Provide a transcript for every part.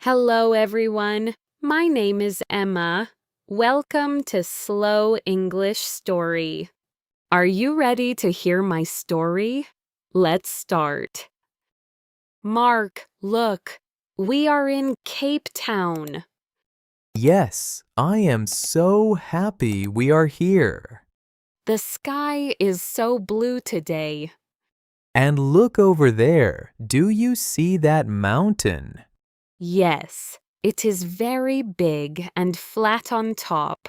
Hello, everyone. My name is Emma. Welcome to Slow English Story. Are you ready to hear my story? Let's start. Mark, look. We are in Cape Town. Yes, I am so happy we are here. The sky is so blue today. And look over there. Do you see that mountain? Yes, it is very big and flat on top.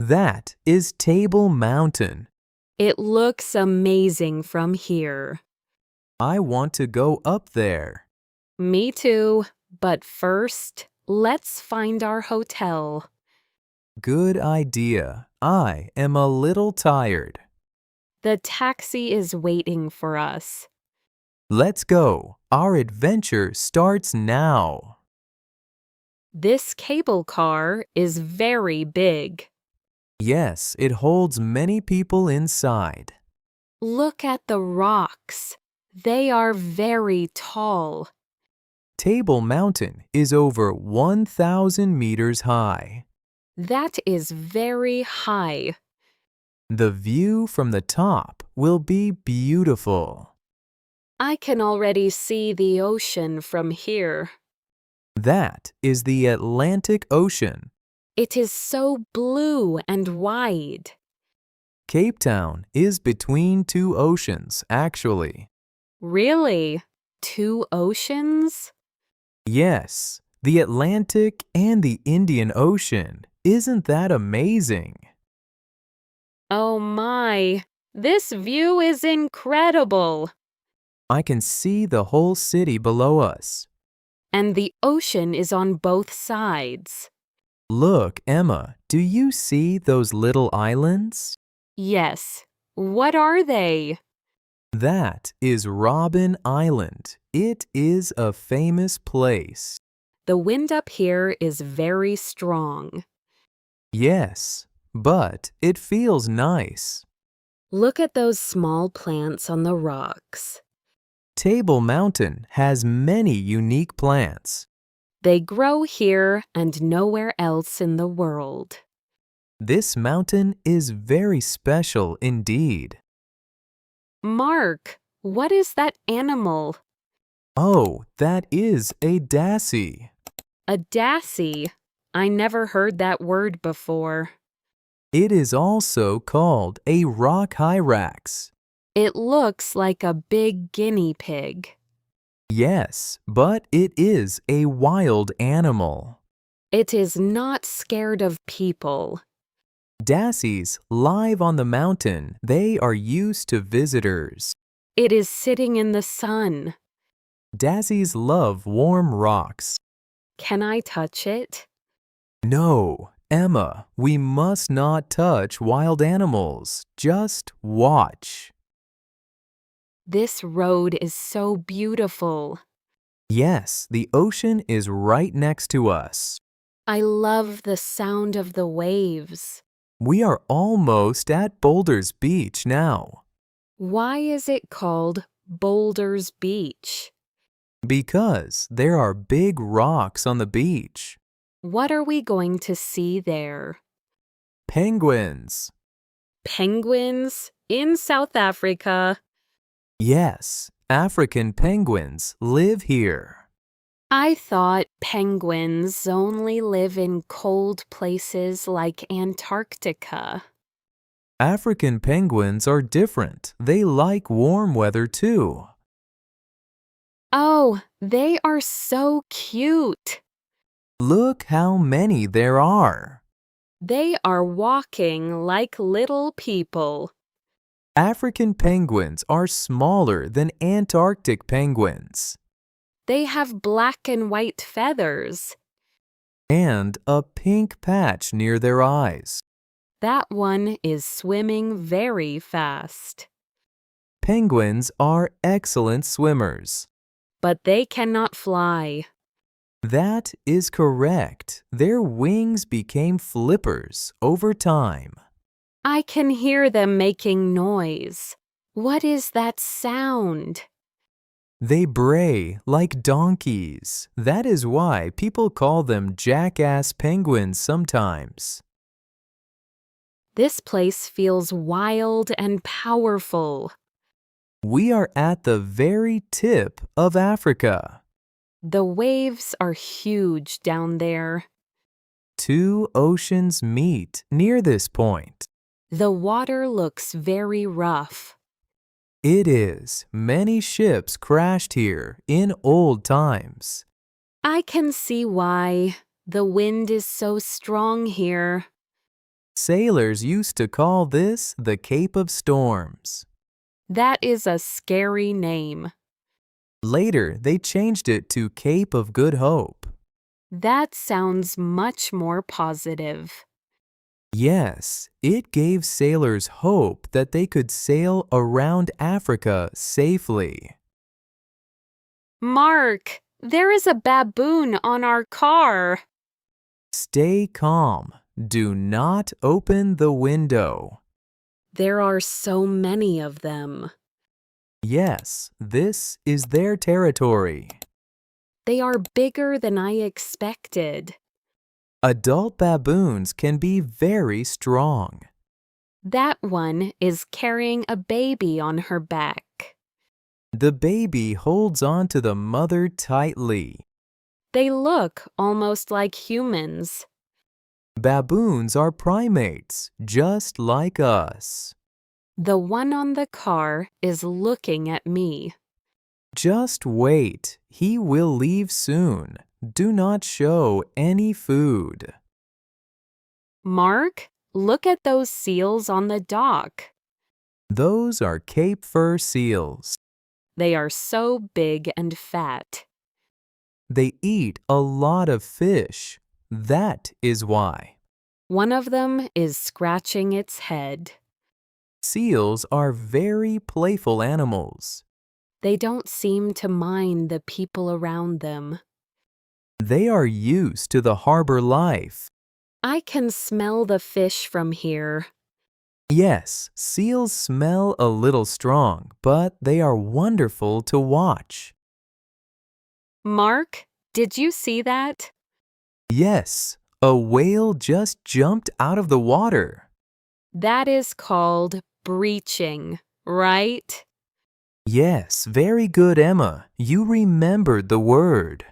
That is Table Mountain. It looks amazing from here. I want to go up there. Me too, but first, let's find our hotel. Good idea. I am a little tired. The taxi is waiting for us. Let's go. Our adventure starts now. This cable car is very big. Yes, it holds many people inside. Look at the rocks. They are very tall. Table Mountain is over 1,000 meters high. That is very high. The view from the top will be beautiful. I can already see the ocean from here. That is the Atlantic Ocean. It is so blue and wide. Cape Town is between two oceans, actually. Really? Two oceans? Yes, the Atlantic and the Indian Ocean. Isn't that amazing? Oh my, this view is incredible. I can see the whole city below us. And the ocean is on both sides. Look, Emma, do you see those little islands? Yes. What are they? That is Robben Island. It is a famous place. The wind up here is very strong. Yes, but it feels nice. Look at those small plants on the rocks. Table Mountain has many unique plants. They grow here and nowhere else in the world. This mountain is very special indeed. Mark, what is that animal? Oh, that is a Dassie. A Dassie. I never heard that word before. It is also called a rock Hyrax. It looks like a big guinea pig. Yes, but it is a wild animal. It is not scared of people. Dassies live on the mountain. They are used to visitors. It is sitting in the sun. Dassies love warm rocks. Can I touch it? No, Emma, we must not touch wild animals. Just watch. This road is so beautiful. Yes, the ocean is right next to us. I love the sound of the waves. We are almost at Boulders Beach now. Why is it called Boulders Beach? Because there are big rocks on the beach. What are we going to see there? Penguins. Penguins in South Africa. Yes, African penguins live here. I thought penguins only live in cold places like Antarctica. African penguins are different. They like warm weather too. Oh, they are so cute. Look how many there are. They are walking like little people. African penguins are smaller than Antarctic penguins. They have black and white feathers. And a pink patch near their eyes. That one is swimming very fast. Penguins are excellent swimmers. But they cannot fly. That is correct. Their wings became flippers over time. I can hear them making noise. What is that sound? They bray like donkeys. That is why people call them jackass penguins sometimes. This place feels wild and powerful. We are at the very tip of Africa. The waves are huge down there. Two oceans meet near this point. The water looks very rough. It is. Many ships crashed here in old times. I can see why. The wind is so strong here. Sailors used to call this the Cape of Storms. That is a scary name. Later, they changed it to Cape of Good Hope. That sounds much more positive. Yes, it gave sailors hope that they could sail around Africa safely. Mark, there is a baboon on our car. Stay calm. Do not open the window. There are so many of them. Yes, this is their territory. They are bigger than I expected. Adult baboons can be very strong. That one is carrying a baby on her back. The baby holds on to the mother tightly. They look almost like humans. Baboons are primates, just like us. The one on the car is looking at me. Just wait, he will leave soon. Do not show any food. Mark, look at those seals on the dock. Those are Cape fur seals. They are so big and fat. They eat a lot of fish. That is why. One of them is scratching its head. Seals are very playful animals. They don't seem to mind the people around them. They are used to the harbor life. I can smell the fish from here. Yes, seals smell a little strong, but they are wonderful to watch. Mark, did you see that? Yes, a whale just jumped out of the water. That is called breaching, right? Yes, very good, Emma. You remembered the word.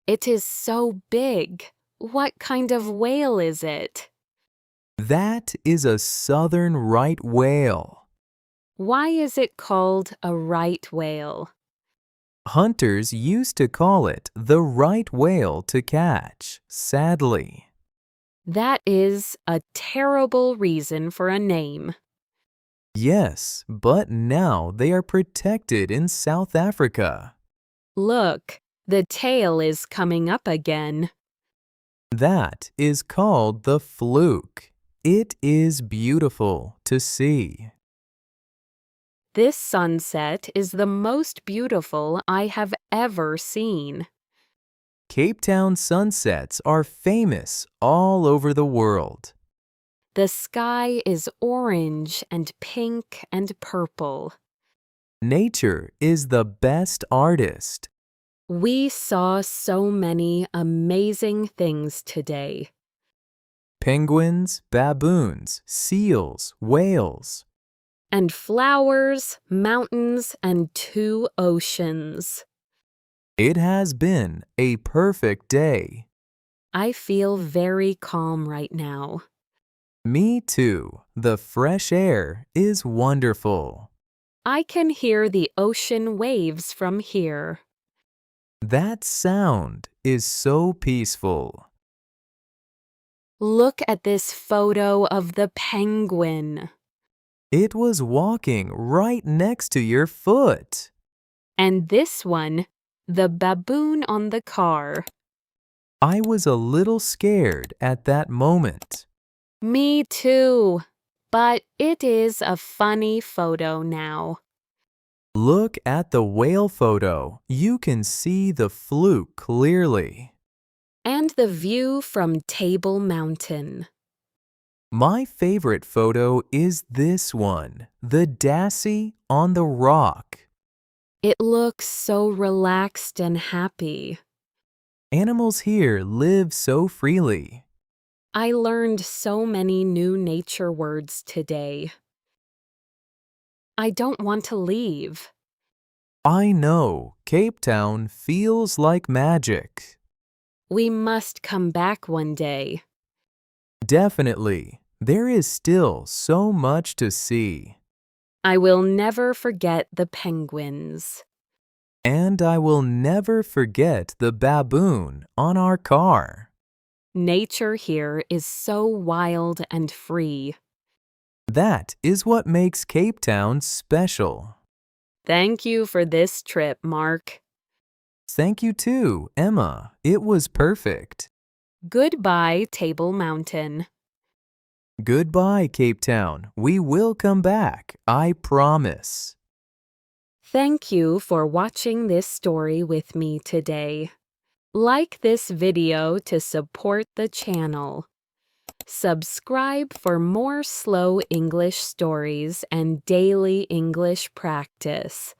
It is so big. What kind of whale is it? That is a southern right whale. Why is it called a right whale? Hunters used to call it the right whale to catch, sadly. That is a terrible reason for a name. Yes, but now they are protected in South Africa. Look, the tail is coming up again. That is called the fluke. It is beautiful to see. This sunset is the most beautiful I have ever seen. Cape Town sunsets are famous all over the world. The sky is orange and pink and purple. Nature is the best artist. We saw so many amazing things today. Penguins, baboons, seals, whales. And flowers, mountains, and 2 oceans. It has been a perfect day. I feel very calm right now. Me too. The fresh air is wonderful. I can hear the ocean waves from here. That sound is so peaceful. Look at this photo of the penguin. It was walking right next to your foot. And this one, the baboon on the car. I was a little scared at that moment. Me too. But it is a funny photo now. Look at the whale photo. You can see the fluke clearly. And the view from Table Mountain. My favorite photo is this one, the Dassie on the rock. It looks so relaxed and happy. Animals here live so freely. I learned so many new nature words today. I don't want to leave. I know Cape Town feels like magic. We must come back one day. Definitely. There is still so much to see. I will never forget the penguins. And I will never forget the baboon on our car. Nature here is so wild and free. That is what makes Cape Town special. Thank you for this trip, Mark. Thank you too, Emma. It was perfect. Goodbye, Table Mountain. Goodbye, Cape Town. We will come back, I promise. Thank you for watching this story with me today. Like this video to support the channel. Subscribe for more slow English stories and daily English practice.